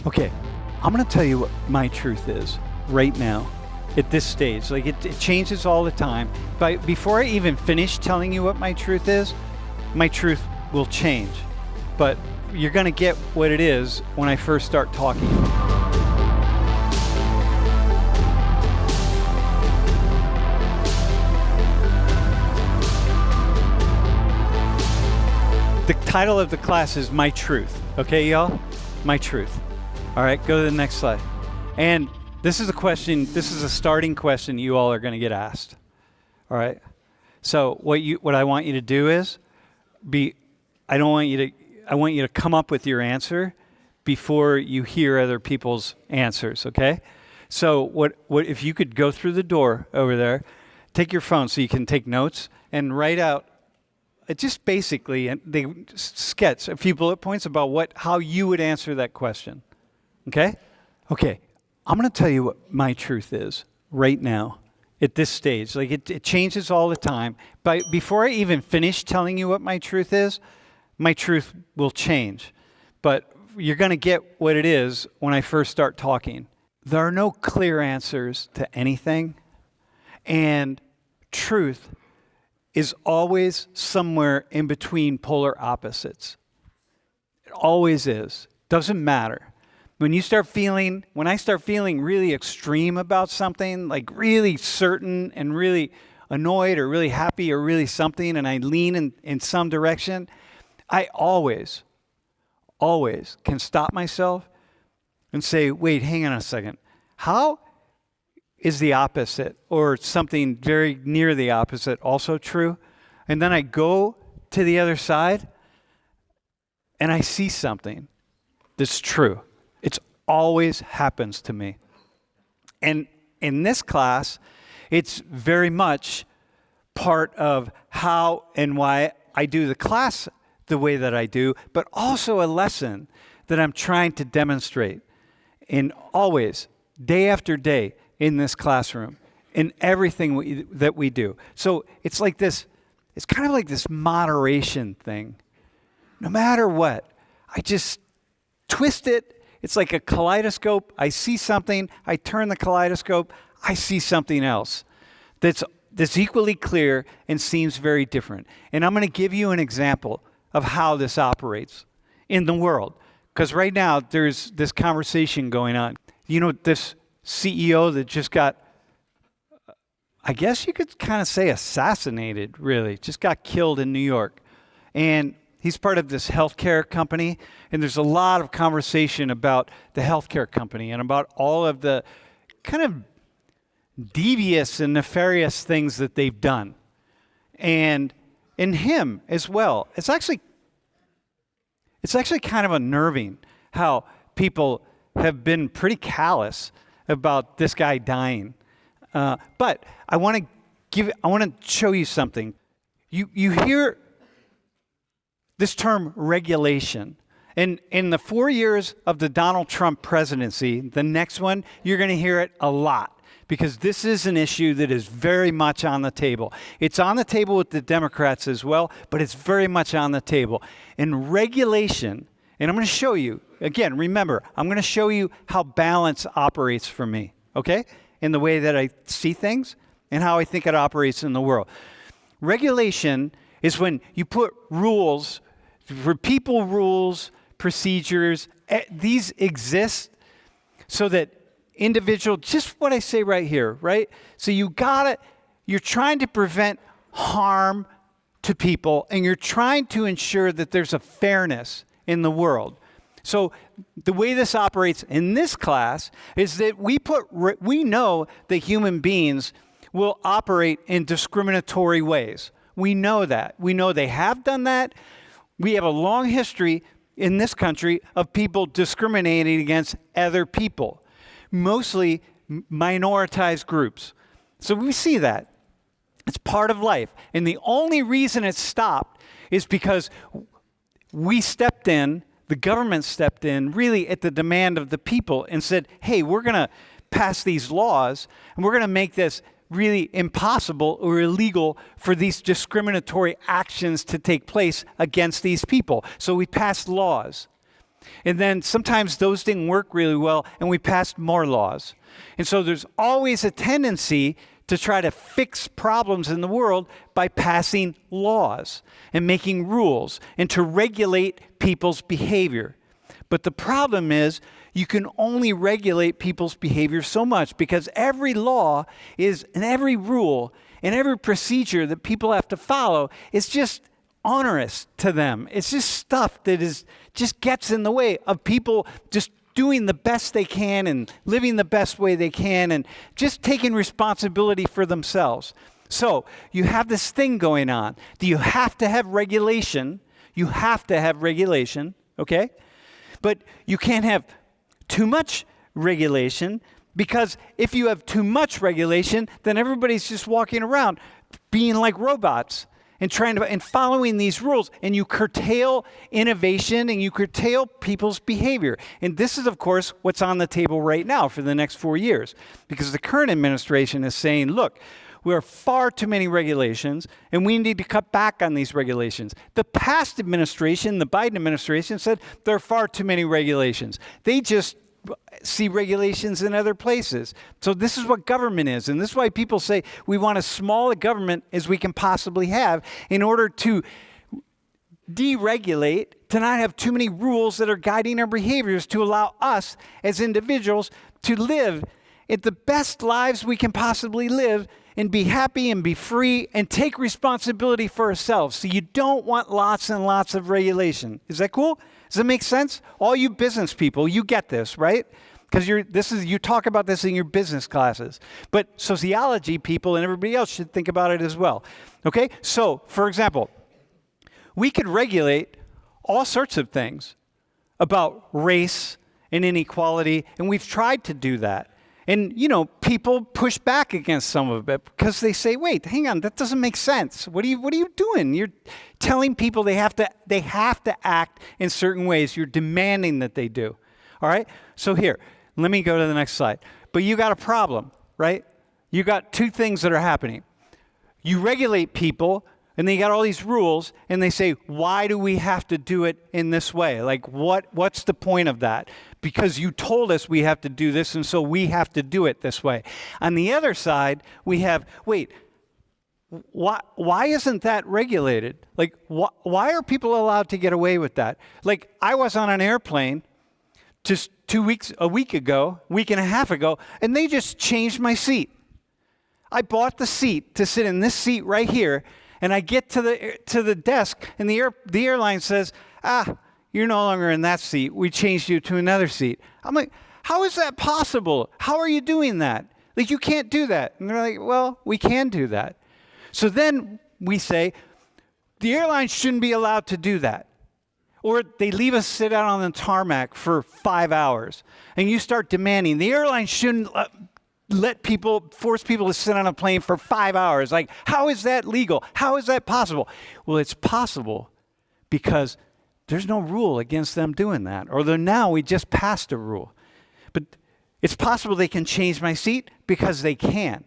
Okay, I'm going to tell you what my truth is right now at this stage. Like it changes all the time. But before I even finish telling you what my truth is, my truth will change. But you're going to get what it is when I first start talking. The title of the class is My Truth. Okay, y'all? My Truth. All right, go to the next slide. And this is a starting question you all are going to get asked. All right? So what I want you to do is I want you to come up with your answer before you hear other people's answers, okay? So what if you could go through the door over there, take your phone so you can take notes and write out just basically they sketch a few bullet points about how you would answer that question. Okay? Okay. I'm going to tell you what my truth is right now at this stage. Like it changes all the time. But before I even finish telling you what my truth is, my truth will change. But you're going to get what it is when I first start talking. There are no clear answers to anything. And truth is always somewhere in between polar opposites. It always is. Doesn't matter. When I start feeling really extreme about something, like really certain and really annoyed or really happy or really something, and I lean in some direction, I always can stop myself and say, wait, hang on a second. How is the opposite or something very near the opposite also true? And then I go to the other side and I see something that's true. It always happens to me. And in this class, it's very much part of how and why I do the class the way that I do, but also a lesson that I'm trying to demonstrate in always, day after day, in this classroom, in everything that we do. So it's kind of like this moderation thing. No matter what, I just twist it. It's like a kaleidoscope. I see something, I turn the kaleidoscope, I see something else that's equally clear and seems very different. And I'm going to give you an example of how this operates in the world. Because right now, there's this conversation going on. You know, this CEO that just got, I guess you could kind of say assassinated, really, just got killed in New York. And he's part of this healthcare company, and there's a lot of conversation about the healthcare company and about all of the kind of devious and nefarious things that they've done. And in him as well. It's actually kind of unnerving how people have been pretty callous about this guy dying. But I want to show you something. You hear this term regulation. And in the 4 years of the Donald Trump presidency, the next one, you're going to hear it a lot because this is an issue that is very much on the table. It's on the table with the Democrats as well, but it's very much on the table. And regulation, and I'm going to show you, again, remember, I'm going to show you how balance operates for me, okay? In the way that I see things and how I think it operates in the world. Regulation is when you put rules, for people rules, procedures, these exist so that just what I say right here, right? So you're trying to prevent harm to people and you're trying to ensure that there's a fairness in the world. So the way this operates in this class is that we know that human beings will operate in discriminatory ways. We know that. We know they have done that. We have a long history in this country of people discriminating against other people, mostly minoritized groups. So we see that. It's part of life. And the only reason it stopped is because we stepped in, the government stepped in, really at the demand of the people and said, hey, we're going to pass these laws and we're going to make this really impossible or illegal for these discriminatory actions to take place against these people. So we passed laws. And then sometimes those didn't work really well, and we passed more laws. And so there's always a tendency to try to fix problems in the world by passing laws and making rules and to regulate people's behavior. But the problem is you can only regulate people's behavior so much, because every law is, and every rule and every procedure that people have to follow is just onerous to them. It's just stuff that just gets in the way of people just doing the best they can and living the best way they can and just taking responsibility for themselves. So you have this thing going on that you have to have regulation. You have to have regulation, okay? But you can't have too much regulation, because if you have too much regulation, then everybody's just walking around being like robots and following these rules, and you curtail innovation and you curtail people's behavior. And this is, of course, what's on the table right now for the next 4 years, because the current administration is saying, look, there are far too many regulations, and we need to cut back on these regulations. The past administration, the Biden administration, said there are far too many regulations. They just see regulations in other places. So this is what government is, and this is why people say we want as small a government as we can possibly have in order to deregulate, to not have too many rules that are guiding our behaviors, to allow us as individuals to live at the best lives we can possibly live and be happy and be free and take responsibility for ourselves. So you don't want lots and lots of regulation. Is that cool? Does that make sense? All you business people, you get this, right? Because you talk about this in your business classes. But sociology people and everybody else should think about it as well. Okay? So, for example, we could regulate all sorts of things about race and inequality, and we've tried to do that. And, people push back against some of it because they say, wait, hang on, that doesn't make sense. What are you doing? You're telling people they have to act in certain ways. You're demanding that they do. All right? So here, let me go to the next slide. But you got a problem, right? You got two things that are happening. You regulate people, and they got all these rules, and they say, why do we have to do it in this way? Like, what's the point of that? Because you told us we have to do this, and so we have to do it this way. On the other side, we have, wait, why isn't that regulated? Like, why are people allowed to get away with that? Like, I was on an airplane just a week and a half ago, and they just changed my seat. I bought the seat to sit in this seat right here, and I get to the desk, and the airline says, you're no longer in that seat. We changed you to another seat. I'm like, how is that possible? How are you doing that? Like, you can't do that. And they're like, well, we can do that. So then we say, the airlines shouldn't be allowed to do that. Or they leave us sit out on the tarmac for 5 hours. And you start demanding, the airlines shouldn't force people to sit on a plane for 5 hours. Like, how is that legal? How is that possible? Well, it's possible because there's no rule against them doing that. Although now we just passed a rule. But it's possible they can change my seat because they can.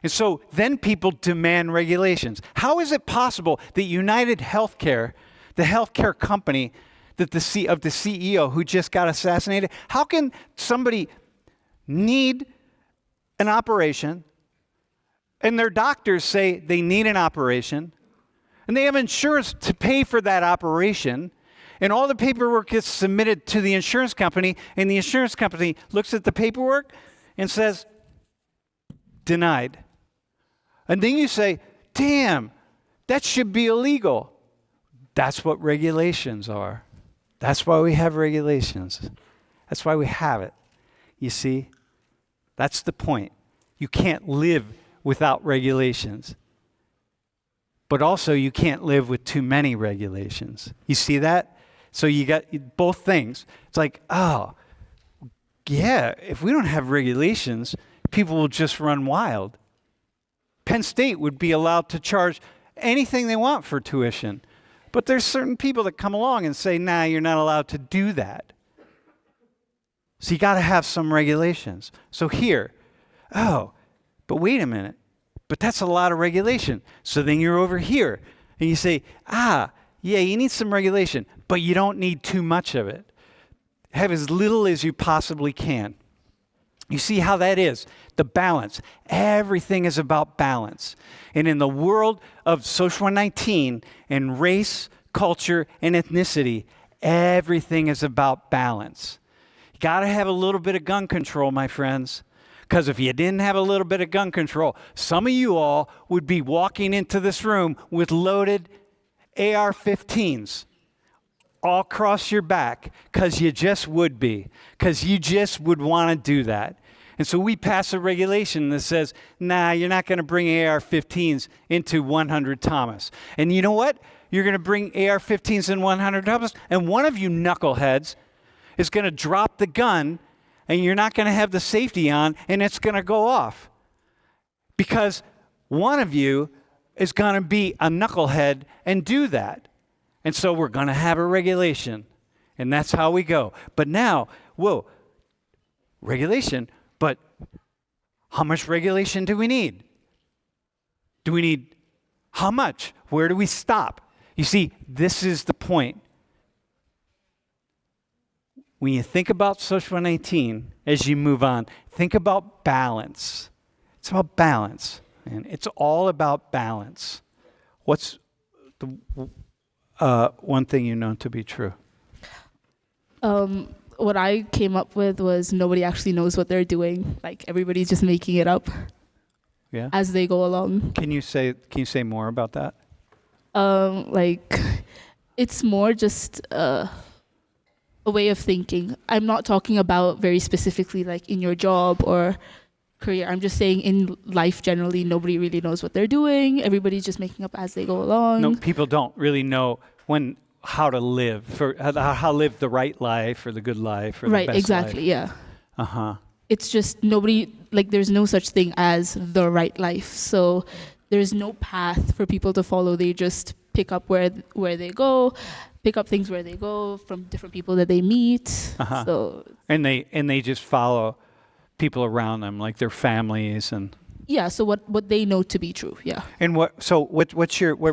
And so then people demand regulations. How is it possible that United Healthcare, the healthcare company of the CEO who just got assassinated, how can somebody need an operation and their doctors say they need an operation, and they have insurance to pay for that operation, and all the paperwork gets submitted to the insurance company, and the insurance company looks at the paperwork and says, denied. And then you say, damn, that should be illegal. That's what regulations are. That's why we have regulations. That's why we have it. You see, that's the point. You can't live without regulations. But also, you can't live with too many regulations. You see that? So you got both things. It's like, oh, yeah, if we don't have regulations, people will just run wild. Penn State would be allowed to charge anything they want for tuition. But there's certain people that come along and say, nah, you're not allowed to do that. So you got to have some regulations. So here, oh, but wait a minute. But that's a lot of regulation. So then you're over here and you say, Yeah, you need some regulation, but you don't need too much of it. Have as little as you possibly can. You see how that is? The balance. Everything is about balance. And in the world of social 19 and race, culture, and ethnicity, everything is about balance. You got to have a little bit of gun control, my friends. Because if you didn't have a little bit of gun control, some of you all would be walking into this room with loaded AR-15s all across your back, because you just would be, because you just would want to do that. And so we pass a regulation that says, nah, you're not going to bring AR-15s into 100 Thomas. And you know what? You're going to bring AR-15s in 100 Thomas, and one of you knuckleheads is going to drop the gun, and you're not going to have the safety on, and it's going to go off. Because one of you is going to be a knucklehead and do that. And so we're going to have a regulation, and that's how we go. But now, regulation, but how much regulation do we need? Do we need how much? Where do we stop? You see, this is the point. When you think about social 19, as you move on, think about balance. It's about balance, and it's all about balance. What's the one thing you know to be true? What I came up with was nobody actually knows what they're doing. Like, everybody's just making it up as they go along. Can you say more about that? Like, it's more just a way of thinking. I'm not talking about very specifically like in your job or career. I'm just saying in life generally, nobody really knows what they're doing. Everybody's just making up as they go along. No, people don't really know how to live, how to live the right life or the good life or the best life. Right, exactly, yeah. Uh-huh. It's just nobody, like, there's no such thing as the right life. So there's no path for people to follow. They just pick up where they go, pick up things where they go from different people that they meet. Uh-huh. So and they just follow people around them, like their families and. Yeah. So what they know to be true. Yeah. And what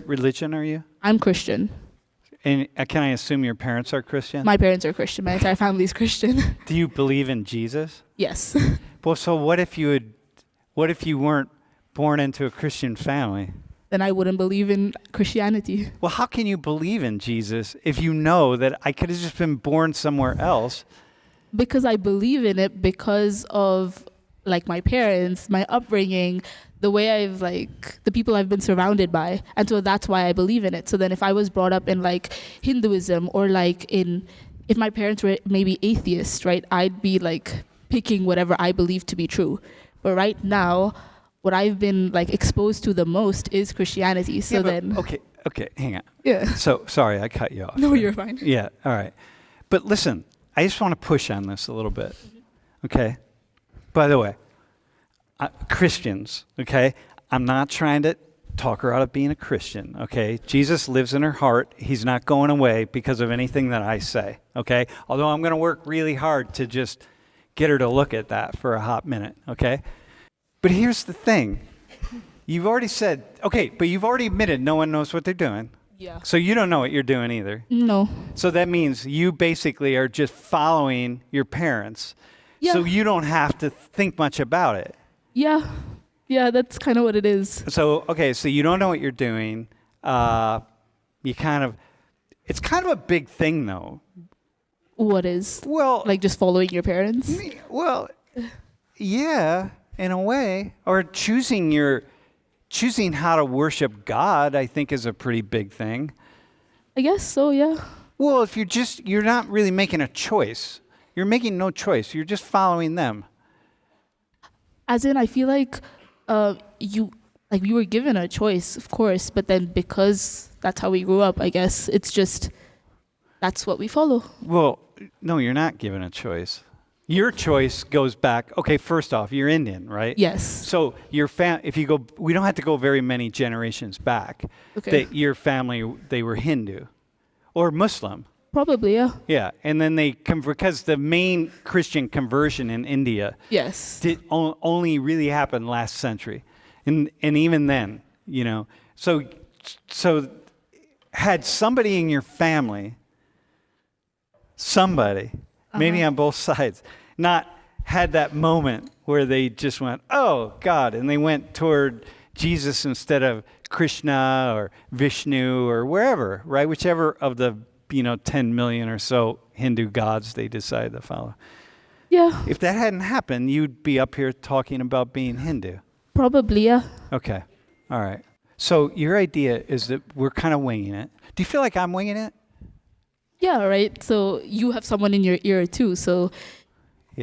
religion are you? I'm Christian. And can I assume your parents are Christian? My parents are Christian. My entire family is Christian. Do you believe in Jesus? Yes. Well, so what if you weren't born into a Christian family? Then I wouldn't believe in Christianity. Well, how can you believe in Jesus if you know that I could have just been born somewhere else? Because I believe in it because of like my parents, my upbringing, the way the people I've been surrounded by. And so that's why I believe in it. So then if I was brought up in like Hinduism or like if my parents were maybe atheist, right, I'd be like picking whatever I believe to be true. But right now, what I've been like exposed to the most is Christianity. So Okay, hang on. Yeah. So sorry, I cut you off. No, you're fine. Yeah, all right. But listen, I just want to push on this a little bit. Okay? By the way, Christians, okay? I'm not trying to talk her out of being a Christian, okay? Jesus lives in her heart. He's not going away because of anything that I say, okay? Although I'm going to work really hard to just get her to look at that for a hot minute, okay? But here's the thing. You've already said, okay, but you've already admitted no one knows what they're doing. Yeah. So you don't know what you're doing either. No. So that means you basically are just following your parents. Yeah. So you don't have to think much about it. Yeah. Yeah, that's kind of what it is. So, okay, so you don't know what you're doing. It's kind of a big thing, though. What is? Well, like just following your parents? Well, yeah, in a way. Or choosing how to worship God, I think, is a pretty big thing. I guess so, yeah. Well, if you're not really making a choice. You're making no choice. You're just following them. As in, I feel like you were given a choice, of course, but then because that's how we grew up, I guess it's just that's what we follow. Well, no, you're not given a choice. Your choice goes back. Okay, first off, you're Indian, right? Yes. So if you go, we don't have to go very many generations back. Okay. That your family, they were Hindu or Muslim. Probably, yeah. Yeah, and then because the main Christian conversion in India only really happened last century, and even then, so had somebody in your family, maybe on both sides, not had that moment where they just went, oh, God, and they went toward Jesus instead of Krishna or Vishnu or wherever, right? Whichever of the 10 million or so Hindu gods they decided to follow. Yeah. If that hadn't happened, you'd be up here talking about being Hindu. Probably, yeah. Okay. All right. So your idea is that we're kind of winging it. Do you feel like I'm winging it? Yeah, right. So you have someone in your ear too. So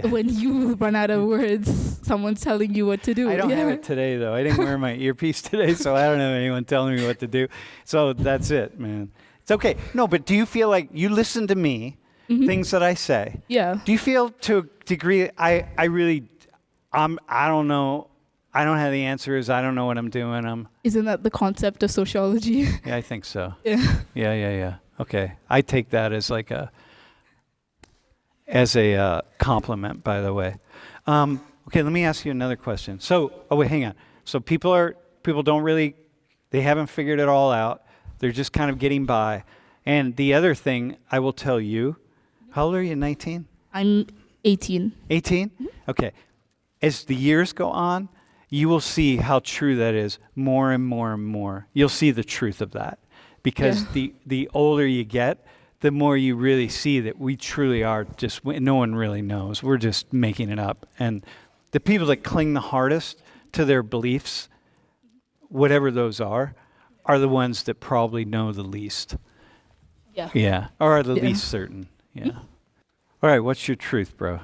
when you run out of words, someone's telling you what to do. I don't have it today, though. I didn't wear my earpiece today, so I don't have anyone telling me what to do. So that's it, man. It's okay. No, but do you feel like you listen to me, things that I say? Yeah. Do you feel to a degree, I don't know. I don't have the answers. I don't know what I'm doing. Isn't that the concept of sociology? Yeah, I think so. Yeah. Yeah. Okay. I take that as like a compliment, by the way. Okay, let me ask you another question. So, hang on. So people they haven't figured it all out. They're just kind of getting by. And the other thing I will tell you, how old are you, 19? I'm 18. 18? Okay. As the years go on, you will see how true that is more and more and more. You'll see the truth of that. Because the older you get, the more you really see that we truly are just, no one really knows. We're just making it up. And the people that cling the hardest to their beliefs, whatever those are the ones that probably know the least. Yeah. Yeah. Or are the least certain. Yeah. All right. What's your truth, bro?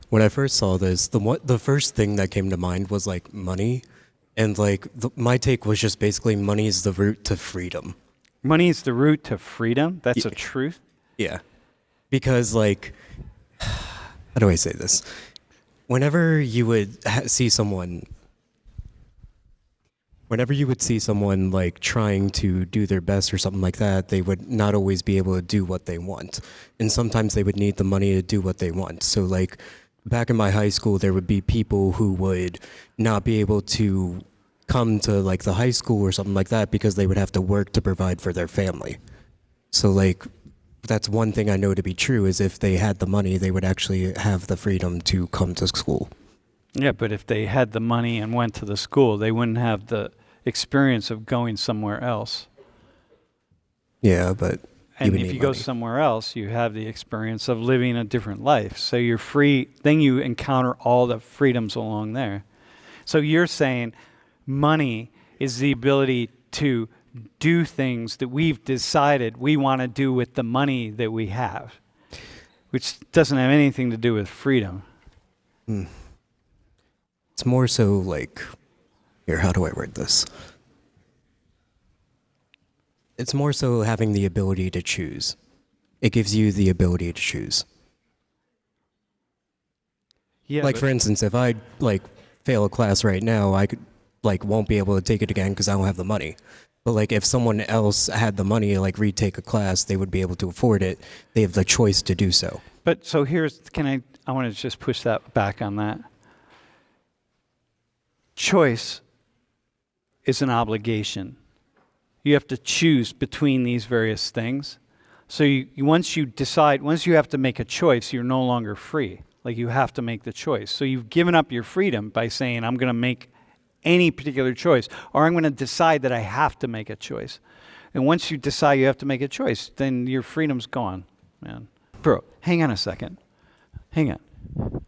When I first saw this, the first thing that came to mind was like money. And like my take was just basically money is the route to freedom. Money is the route to freedom? That's a truth? Yeah. Because like, how do I say this? Whenever you would see someone like trying to do their best or something like that, they would not always be able to do what they want. And sometimes they would need the money to do what they want. So like back in my high school, there would be people who would not be able to come to like the high school or something like that because they would have to work to provide for their family. So like that's one thing I know to be true is if they had the money, they would actually have the freedom to come to school. Yeah, but if they had the money and went to the school, they wouldn't have the experience of going somewhere else. Yeah, but and if you go somewhere else, you have the experience of living a different life. So you're free, then you encounter all the freedoms along there. So you're saying money is the ability to do things that we've decided we want to do with the money that we have, which doesn't have anything to do with freedom. It's more so like, here, how do I word this? It's more so having the ability to choose. It gives you the ability to choose. Yeah, like for instance, if I like fail a class right now, I could like won't be able to take it again because I don't have the money. But like if someone else had the money to like retake a class, they would be able to afford it. They have the choice to do so. But so I want to just push that back on that. Choice is an obligation. You have to choose between these various things. So once you have to make a choice, you're no longer free. Like you have to make the choice. So you've given up your freedom by saying, I'm going to make any particular choice, or I'm going to decide that I have to make a choice. And once you decide you have to make a choice, then your freedom's gone, man. Bro, hang on a second. Hang on.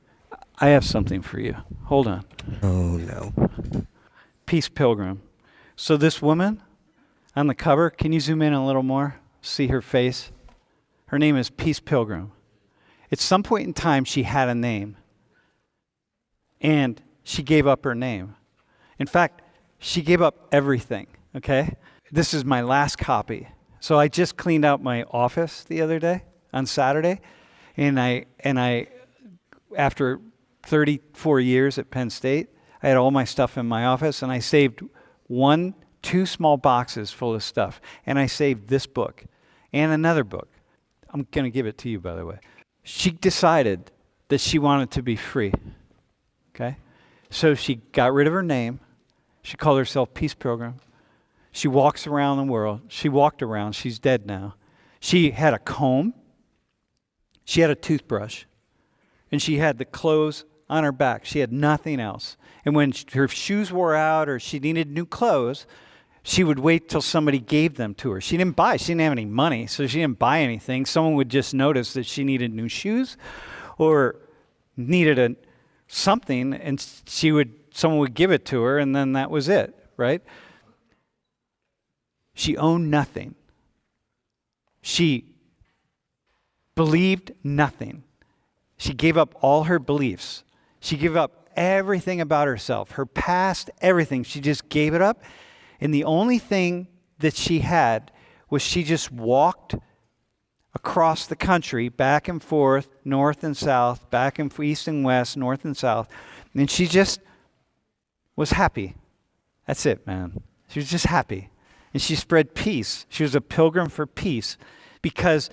I have something for you. Hold on. Oh, no. Peace Pilgrim. So this woman on the cover, can you zoom in a little more? See her face? Her name is Peace Pilgrim. At some point in time, she had a name. And she gave up her name. In fact, she gave up everything, okay? This is my last copy. So I just cleaned out my office the other day, on Saturday. And I after 34 years at Penn State, I had all my stuff in my office, and I saved two small boxes full of stuff. And I saved this book and another book. I'm going to give it to you, by the way. She decided that she wanted to be free, okay? So she got rid of her name. She called herself Peace Pilgrim. She walks around the world. She walked around. She's dead now. She had a comb. She had a toothbrush. And she had the clothes on her back. She had nothing else. And when her shoes wore out or she needed new clothes, she would wait till somebody gave them to her. She didn't have any money, so she didn't buy anything. Someone would just notice that she needed new shoes or needed something, and someone would give it to her, and then that was it, right? She owned nothing. She believed nothing. She gave up all her beliefs. She gave up everything about herself, her past, everything. She just gave it up. And the only thing that she had was she just walked across the country, back and forth, north and south, back and east and west, north and south. And she just was happy. That's it, man. She was just happy. And she spread peace. She was a pilgrim for peace because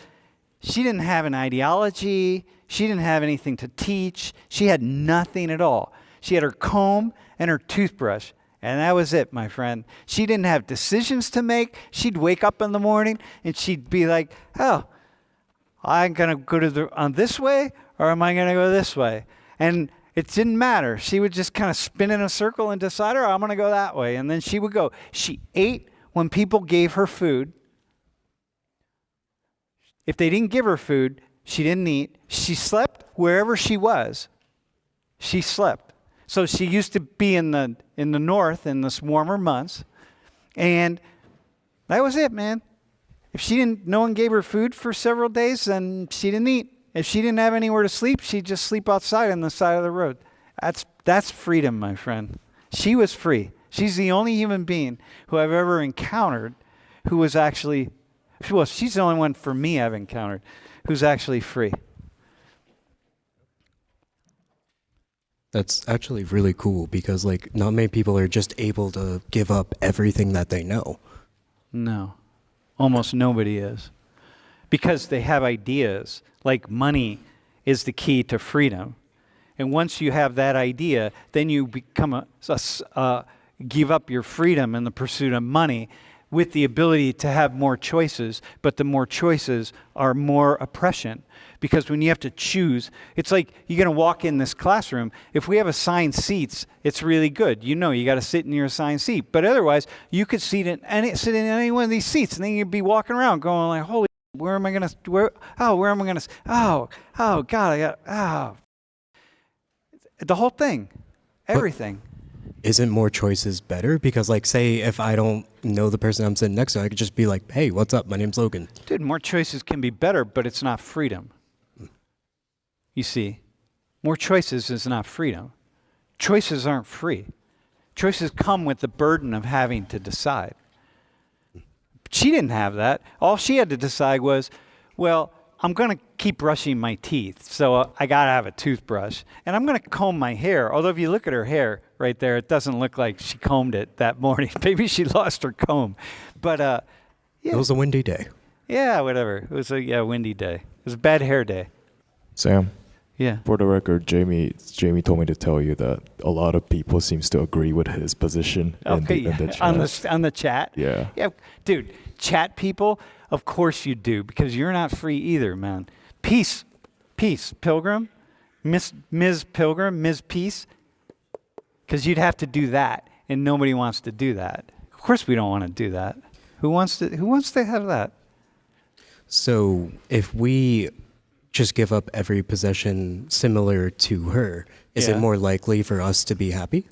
she didn't have an ideology. She didn't have anything to teach. She had nothing at all. She had her comb and her toothbrush. And that was it, my friend. She didn't have decisions to make. She'd wake up in the morning and she'd be like, oh, I'm going to go on this way or am I going to go this way? And it didn't matter. She would just kind of spin in a circle and decide, oh, I'm going to go that way. And then she would go. She ate when people gave her food. If they didn't give her food, she didn't eat. She slept wherever she was. She slept. So she used to be in the north in the warmer months, and that was it, man. If no one gave her food for several days, then she didn't eat. If she didn't have anywhere to sleep, she'd just sleep outside on the side of the road. That's freedom, my friend. She was free. She's the only human being who I've ever encountered who was actually, well, she's the only one for me I've encountered who's actually free. That's actually really cool because like not many people are just able to give up everything that they know. No, almost nobody is. Because they have ideas, like money is the key to freedom. And once you have that idea, then you become give up your freedom in the pursuit of money with the ability to have more choices, but the more choices are more oppression. Because when you have to choose, it's like you're going to walk in this classroom. If we have assigned seats, it's really good. You know you got to sit in your assigned seat. But otherwise, you could sit in any one of these seats, and then you'd be walking around going like, holy, where am I going to, where am I going to, oh, God, the whole thing, everything. Isn't more choices better? Because like, say if I don't know the person I'm sitting next to, I could just be like, hey, what's up? My name's Logan. Dude, more choices can be better, but it's not freedom. You see, more choices is not freedom. Choices aren't free. Choices come with the burden of having to decide. She didn't have that. All she had to decide was, well, I'm going to keep brushing my teeth, so I got to have a toothbrush. And I'm going to comb my hair. Although if you look at her hair right there, it doesn't look like she combed it that morning. Maybe she lost her comb. But, yeah. It was a windy day. Yeah, whatever. It was a windy day. It was a bad hair day. Sam? Yeah. For the record, Jamie told me to tell you that a lot of people seems to agree with his position in the chat. On the chat? Yeah. Yeah, dude, chat people, of course you do, because you're not free either, man. Peace, Pilgrim, Ms. Pilgrim, Ms. Peace, because you'd have to do that, and nobody wants to do that. Of course we don't want to do that. Who wants to have that? So if we just give up every possession similar to her, is it more likely for us to be happy?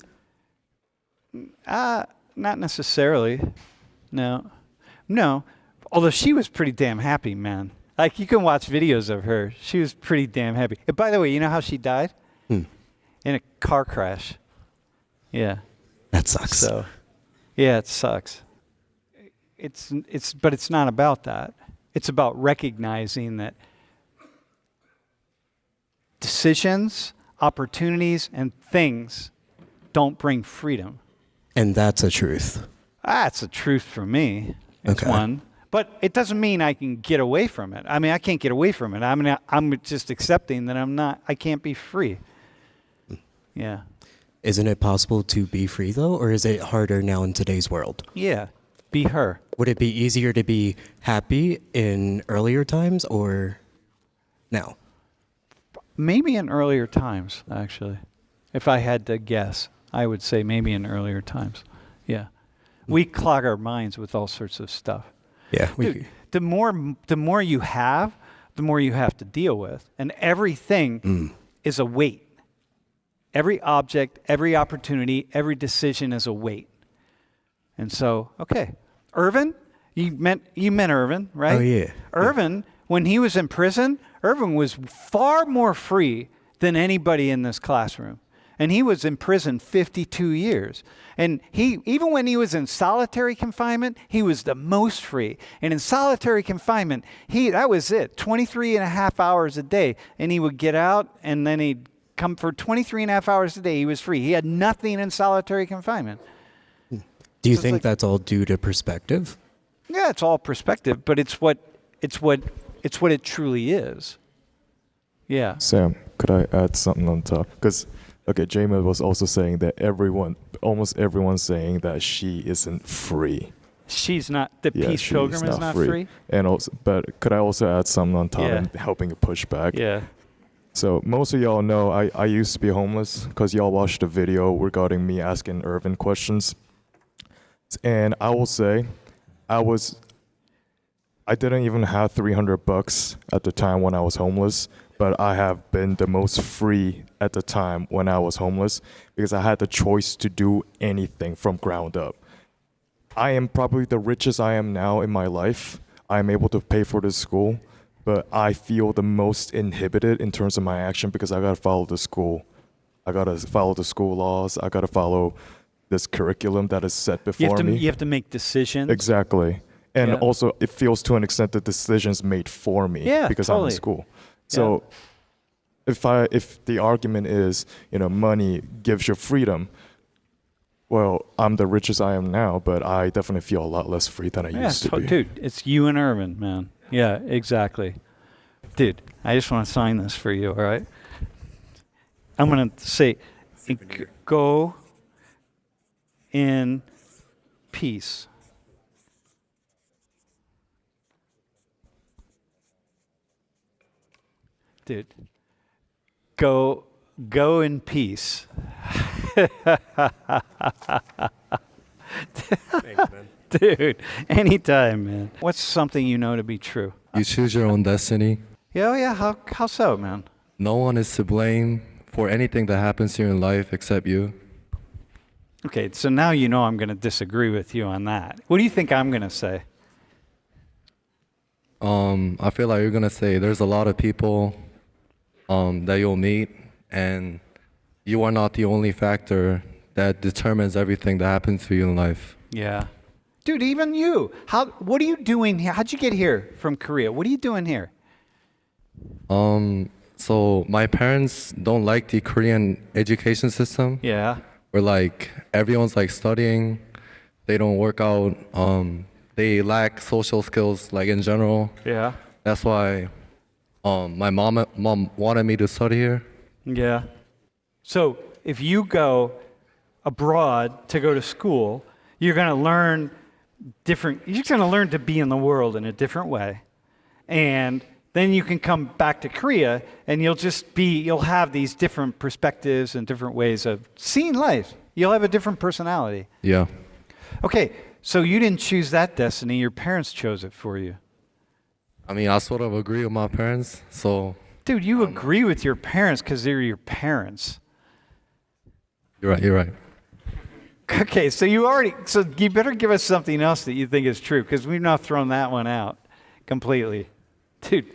Not necessarily. No. Although she was pretty damn happy, man. Like, you can watch videos of her. She was pretty damn happy. And by the way, you know how she died? In a car crash. Yeah. That sucks. So, yeah, it sucks. But it's not about that. It's about recognizing that decisions, opportunities, and things don't bring freedom. And that's a truth. That's a truth for me. It's okay. One. But it doesn't mean I can get away from it. I mean, I can't get away from it. I'm just accepting that I can't be free. Yeah. Isn't it possible to be free, though? Or is it harder now in today's world? Yeah. Be her. Would it be easier to be happy in earlier times or now? Maybe in earlier times, actually. If I had to guess, I would say maybe in earlier times. Yeah. We clog our minds with all sorts of stuff. Yeah. Dude, the more you have, the more you have to deal with. And everything is a weight. Every object, every opportunity, every decision is a weight. And so, okay. Irvin, you met Irvin, right? Oh, yeah. Irvin, when he was in prison, Irvin was far more free than anybody in this classroom. And he was in prison 52 years. And even when he was in solitary confinement, he was the most free. And in solitary confinement, that was it, 23 and a half hours a day. And he would get out, and then he'd come for 23 and a half hours a day. He was free. He had nothing in solitary confinement. Do you think that's all due to perspective? Yeah, it's all perspective, but it's what it truly is. Yeah. Sam, could I add something on top? Because, okay, Jamie was also saying that almost everyone's saying that she isn't free. She's not, the Peace Pilgrim is not free? And also, but could I also add something on top and helping push back? Yeah. So most of y'all know I used to be homeless because y'all watched the video regarding me asking Irvin questions. And I will say, I didn't even have $300 at the time when I was homeless, but I have been the most free at the time when I was homeless because I had the choice to do anything from ground up. I am probably the richest I am now in my life. I am able to pay for this school, but I feel the most inhibited in terms of my action because I got to follow the school. I got to follow the school laws. I got to follow this curriculum that is set before me. You have to make decisions. Exactly. And also, it feels to an extent that decisions made for me because totally. I'm in school. So if the argument is, money gives you freedom, well, I'm the richest I am now, but I definitely feel a lot less free than I used to be. Dude, it's you and Irvin, man. Yeah, exactly. Dude, I just want to sign this for you, all right? I'm going to say, go in peace. Dude, go in peace. Thanks, man. Dude, anytime, man. What's something you know to be true? You choose your own destiny. Yeah, how so, man? No one is to blame for anything that happens to you in life except you. Okay, so now you know I'm going to disagree with you on that. What do you think I'm going to say? I feel like you're going to say there's a lot of people that you'll meet, and you are not the only factor that determines everything that happens to you in life. Yeah. Dude, even you. What are you doing here? How'd you get here from Korea? What are you doing here? So my parents don't like the Korean education system. Yeah. Where like everyone's like studying, they don't work out, they lack social skills like in general. Yeah. That's why my mom wanted me to study here. Yeah. So if you go abroad to go to school, you're going to learn you're going to learn to be in the world in a different way. And then you can come back to Korea and you'll have these different perspectives and different ways of seeing life. You'll have a different personality. Yeah. Okay, so you didn't choose that destiny, your parents chose it for you. I mean, I sort of agree with my parents, so... Dude, you agree with your parents because they're your parents. You're right. Okay, so you better give us something else that you think is true because we've now thrown that one out completely. Dude,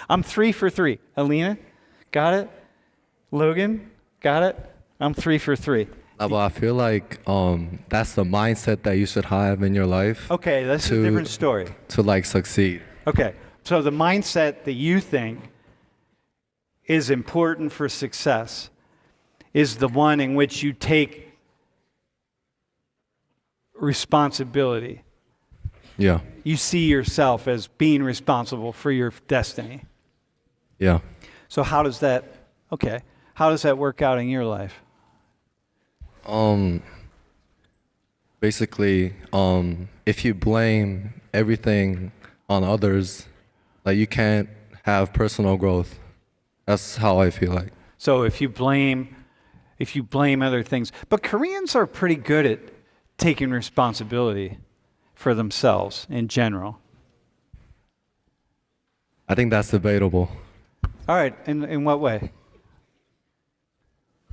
I'm 3 for 3. Alina, got it? Logan, got it? I'm 3 for 3. But I feel like that's the mindset that you should have in your life. Okay, that's a different story. To like succeed. Okay, so the mindset that you think is important for success is the one in which you take responsibility. Yeah. You see yourself as being responsible for your destiny. Yeah. So how does that work out in your life? basically, if you blame everything on others, like you can't have personal growth. That's how I feel like. So if you blame other things, but Koreans are pretty good at taking responsibility for themselves in general. I think that's debatable. All right, in what way?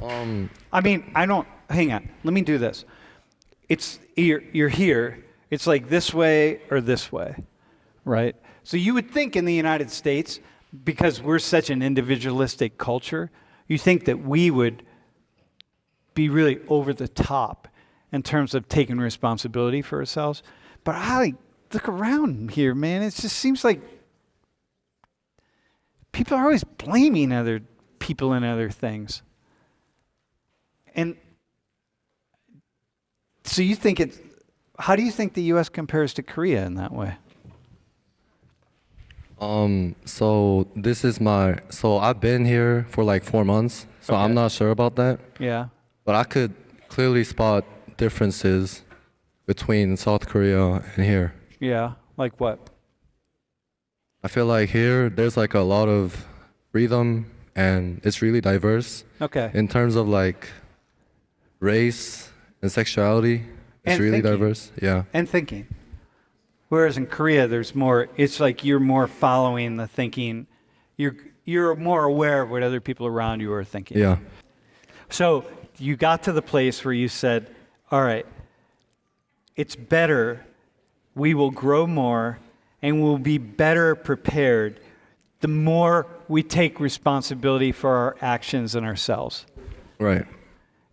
I mean, hang on. Let me do this. You're here. It's like this way or this way, right? So you would think in the United States, because we're such an individualistic culture, you think that we would be really over the top in terms of taking responsibility for ourselves. But I look around here, man. It just seems like people are always blaming other people and other things. And so how do you think the U.S. compares to Korea in that way? So I've been here for like 4 months, so Okay. I'm not sure about that. Yeah. But I could clearly spot differences between South Korea and here. Yeah. Like what? I feel like here there's like a lot of freedom and it's really diverse. Okay. In terms of like race and sexuality, it's And really thinking. diverse. Yeah. And thinking. Whereas in Korea, there's more, it's like you're more following the thinking. You're more aware of what other people around you are thinking. Yeah. So you got to the place where you said, all right, it's better, we will grow more, and we'll be better prepared the more we take responsibility for our actions and ourselves. Right.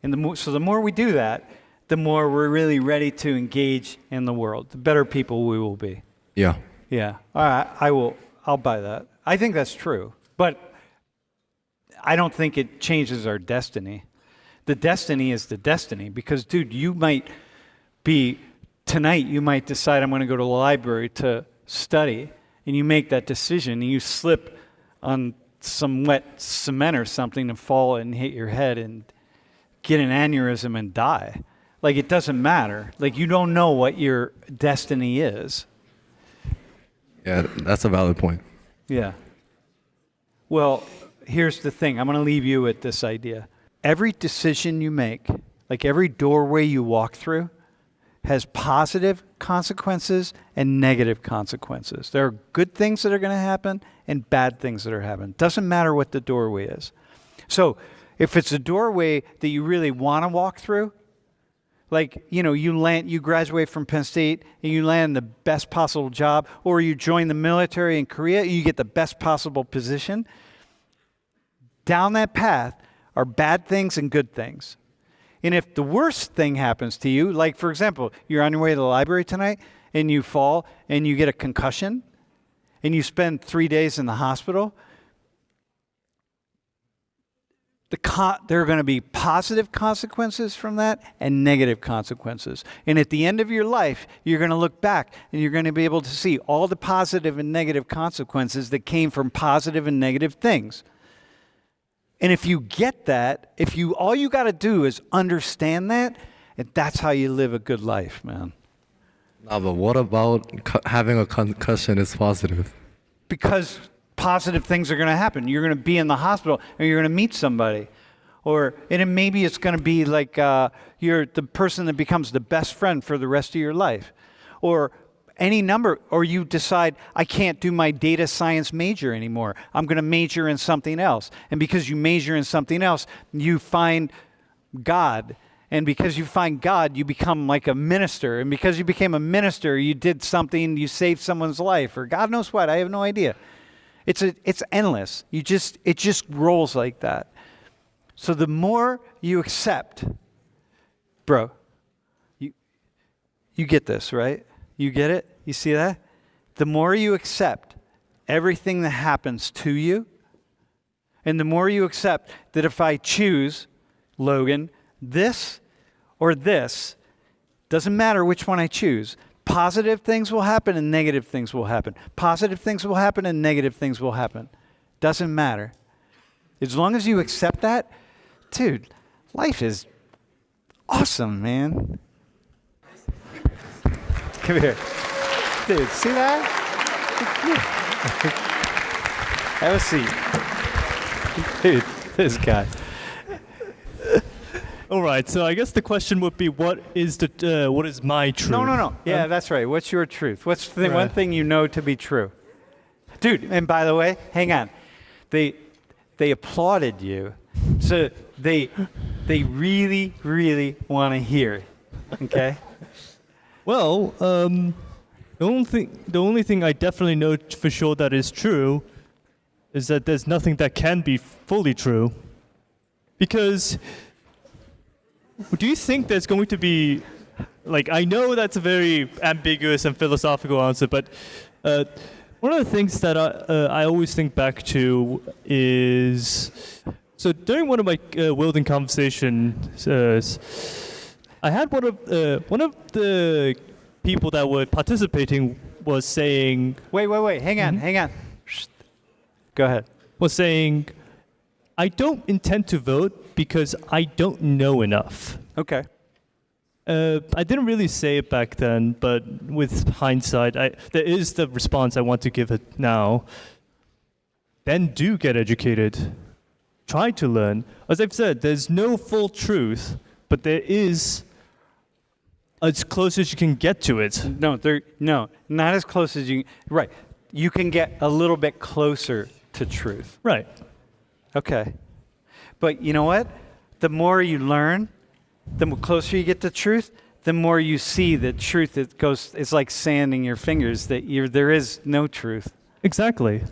And so the more we do that, the more we're really ready to engage in the world, the better people we will be. Yeah. Yeah. All right, I'll buy that. I think that's true. But I don't think it changes our destiny. The destiny is the destiny because, dude, tonight you might decide I'm going to go to the library to study, and you make that decision, and you slip on some wet cement or something and fall and hit your head and get an aneurysm and die. Like, it doesn't matter. Like, you don't know what your destiny is. Yeah, that's a valid point. Yeah. Well, here's the thing. I'm going to leave you with this idea. Every decision you make, like every doorway you walk through, has positive consequences and negative consequences. There are good things that are going to happen and bad things that are happening. Doesn't matter what the doorway is. So if it's a doorway that you really want to walk through, like, you graduate from Penn State and you land the best possible job, or you join the military in Korea, you get the best possible position. Down that path are bad things and good things. And if the worst thing happens to you, like, for example, you're on your way to the library tonight and you fall and you get a concussion and you spend 3 days in the hospital, there are going to be positive consequences from that and negative consequences. And at the end of your life, you're going to look back and you're going to be able to see all the positive and negative consequences that came from positive and negative things. And if you get that, all you got to do is understand that, and that's how you live a good life, man. No, but what about having a concussion is positive? Because positive things are going to happen. You're going to be in the hospital, and you're going to meet somebody. Maybe it's going to be like you're the person that becomes the best friend for the rest of your life. Or you decide, I can't do my data science major anymore. I'm going to major in something else. And because you major in something else, you find God. And because you find God, you become like a minister. And because you became a minister, you did something, you saved someone's life, or God knows what. I have no idea. It's endless. It just rolls like that. So the more you accept, bro, you get this, right? You get it? You see that? The more you accept everything that happens to you, and the more you accept that if I choose, Logan, this or this, doesn't matter which one I choose, positive things will happen and negative things will happen. Positive things will happen and negative things will happen. Doesn't matter. As long as you accept that, dude, life is awesome, man. Come here. Dude, see that? Have a seat. Dude, this guy. All right, so I guess the question would be, what is my truth? No. Yeah, that's right. What's your truth? What's the one Right. thing you know to be true? Dude, and by the way, hang on. They applauded you. So they really, really want to hear. Okay? Well, the only thing I definitely know for sure that is true is that there's nothing that can be fully true. Because do you think there's going to be, like, I know that's a very ambiguous and philosophical answer, but one of the things that I always think back to is, so during one of my Wilden conversations, I had one of the people that were participating was saying, Wait. Hang on. Shh. Go ahead. was saying, I don't intend to vote because I don't know enough. Okay. I didn't really say it back then, but with hindsight, there is the response I want to give it now. Then do get educated. Try to learn. As I've said, there's no full truth, but there is as close as you can get to it. No, not as close as you. Right. You can get a little bit closer to truth. Right. Okay. But you know what? The more you learn, the closer you get to truth, the more you see that truth it's like sanding your fingers, that there is no truth. Exactly.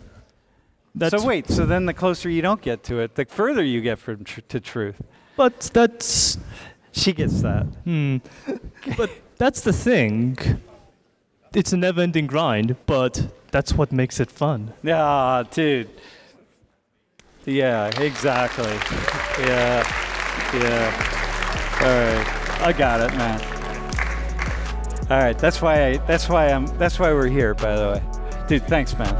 So then the closer you don't get to it, the further you get to truth. But that's... She gets that. But that's the thing. It's a never-ending grind, but that's what makes it fun. Yeah, dude. Yeah, exactly. Yeah. All right, I got it, man. All right, that's why we're here, by the way. Dude, thanks, man.